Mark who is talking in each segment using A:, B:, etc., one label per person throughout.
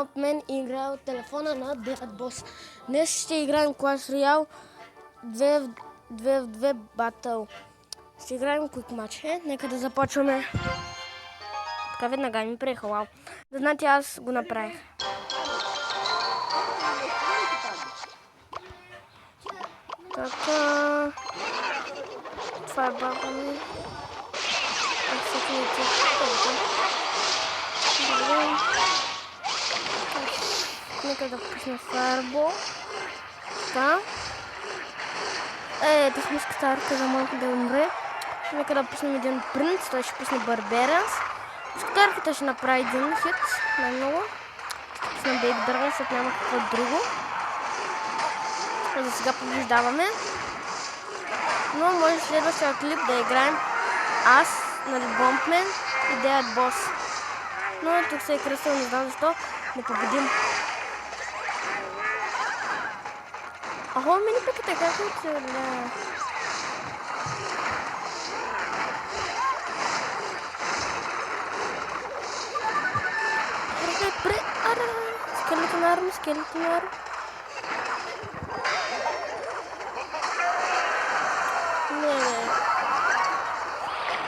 A: от мен и играе от телефона на Dead Boss. Днес ще играем Clash Royale 2 в 2 батъл. Ще играем Quick Match. Нека да започваме. Така веднага ми приеха, вау. Да знаете, аз го направих. Така. Това е баба ми. Нека да пусна Fireball. Така. Ето смиската арка за малко да умре. Нека да пуснем един принц, той ще пусне Барберанс. Скарката ще направи един хит, най-много. Ще пуснем Бейби Драгън, защото няма какво друго. За сега побеждаваме. Но може следващия клип да играем аз, нали, Бомбмен и Dead Boss. Но тук се е кръстил, не знам защо, не победим. Ахо, мини пеката, как е се да... Скелетон арм. Не.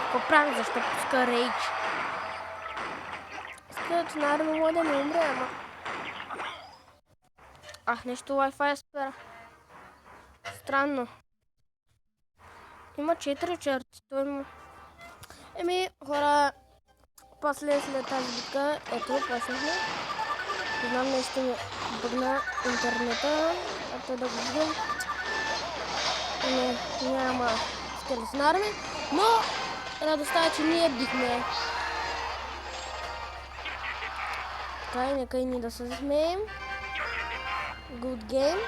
A: Какво прави, защо пуска рейдж? Скелетон арм може да не умре, ама... Ах, нещо Wi-Fi спира. Странно. Има 4 черти, той има... Еми, хора, после след тази битка, ето, почнахме. Не знам, нещо ми бъгна интернета, ето да го видим. Не, няма скелетон арми, но радостта е, че ние бихме. Така, нека и ни да се засмеем. Good game.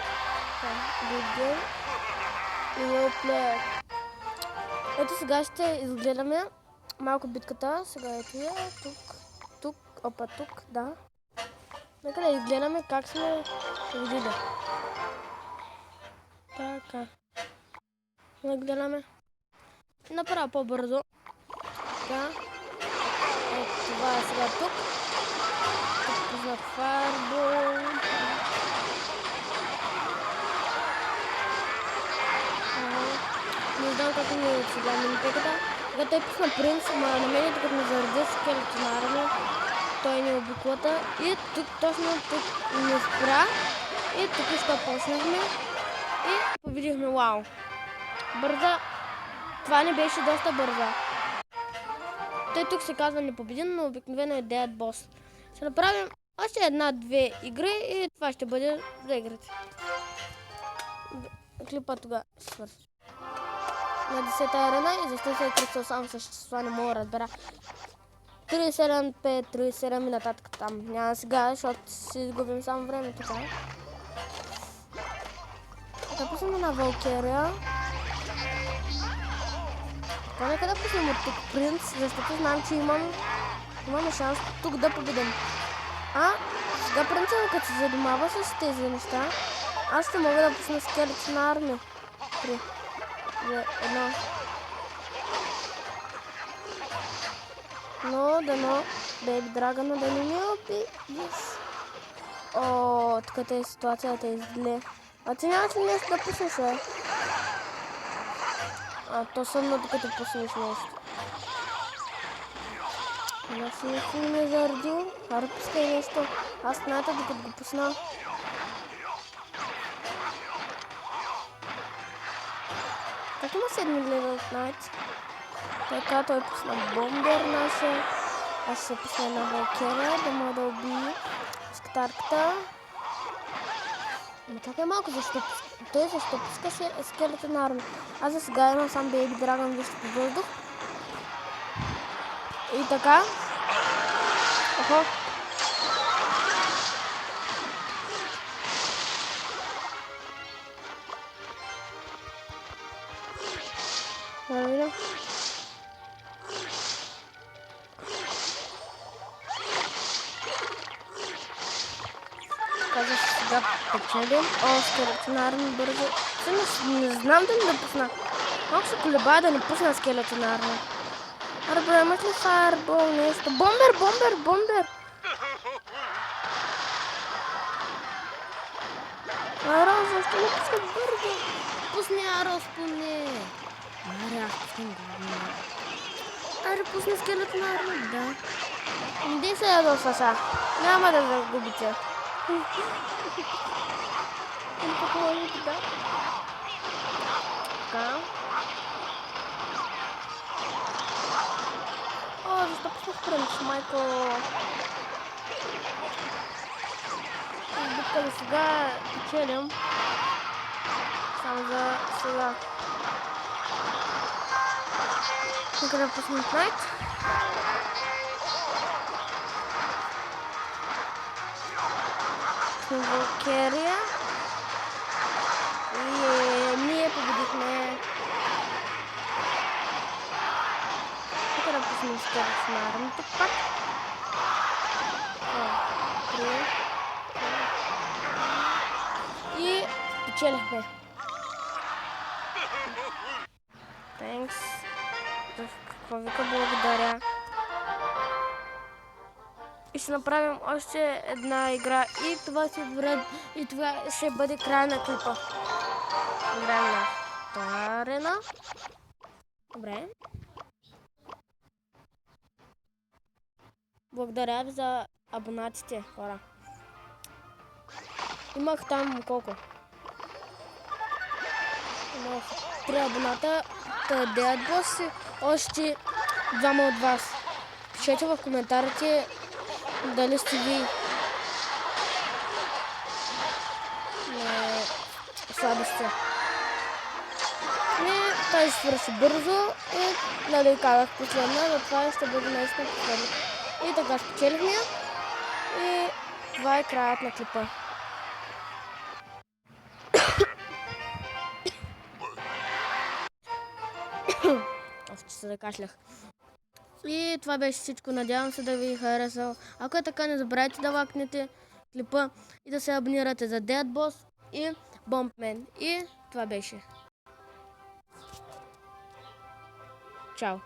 A: Good game. И well played. Ето сега ще изгледаме малко битката. Сега ето я, тук, опа тук, да. Нека да изгледаме как сме видели. Така. Да гледаме. Направо по-бързо. Така. Ето това е сега тук. Тук пуснах Fireball. Не знам как ми е сега минипеката. Сега той пусна принц, ама на мен тук ми заради скелетон арми. Той ни обиквата и тук точно тук ни спра и тук ще почнахме и победихме. Вау! Бърза! Това не беше доста бърза. Той тук се казва непобеден, но обикновено е Dead Boss. Ще направим още една-две игри и това ще бъде за игрите. Клипа тогава ще свърши. На 10-та арена и защо се е кръстил само същества, не мога да разбера. 37, 5, 37 и нататък там. Няма сега, защото си изгубим само времето. Така. Да пуснем на Валкерия. Така, нека да пуснем от тук принц, защото знам, че имаме шанс тук да победим. Сега принца, като се задумава с тези неща, аз ще мога да пусна скелетон арми. 3, 2, 1. Но дано Бейби Драгъна да не ми опи. Yes. О, тук тази ситуацията е зле. А ти нямаш ли нещо да пуснеш, бе? То съмно докато пуснеш нещо. Аз нещо не ме заредил. Ара пускай нещо. Аз ната докато го пусна. Как има 7 левел от найт? Така, той пусна бомбер наша. Аз ще пусна една Валкерия, да мога да убие скатарката. Но така е малко, защо той защо пуска скелетон арми. Аз за сега имам сам Бейби Драгън, вижте по въздух. И така. Охо. Да видим. Казах сега печелим. О, скелетон арми бързо. Не знам дали да пусна. Малко се колебая да не пусна скелетон арми. Аре, имаш ли Fireball нещо? Бомбер! защо не пуска бързо? Пусни Арос поне. Аре, аз пускам главно. Аре, пусни скелет на Арос, да. Иди се ядоса са. Няма да загубите. Какво е така? Така. О, защо пуснах принц, майко? Битката сега печелим. Само за сега. Нека да пуснем Найт. Пуснем Валкерия. И ние победихме. Нека да пуснем скелет на армията пак. И печелихме. Thanks. Какво вика, благодаря. И ще направим още една игра и това ще бъде края на клипа. Играем на тази арена. Добре. Благодаря ви за абонатите, хора. Имах там колко? Имах 3 абоната. Къде бос си? Още 2 от вас. Пишете в коментарите дали сте ви слаби сте. И той ще свърши бързо и нали казах последна, но това ще бъде наистина последна. И така спечелихме и това е краят на клипа. Още се закашлях. И това беше всичко. Надявам се да ви е харесал. Ако е така, не забравяйте да лайкнете клипа и да се абонирате за Dead Boss и Bombman. И това беше. Чао!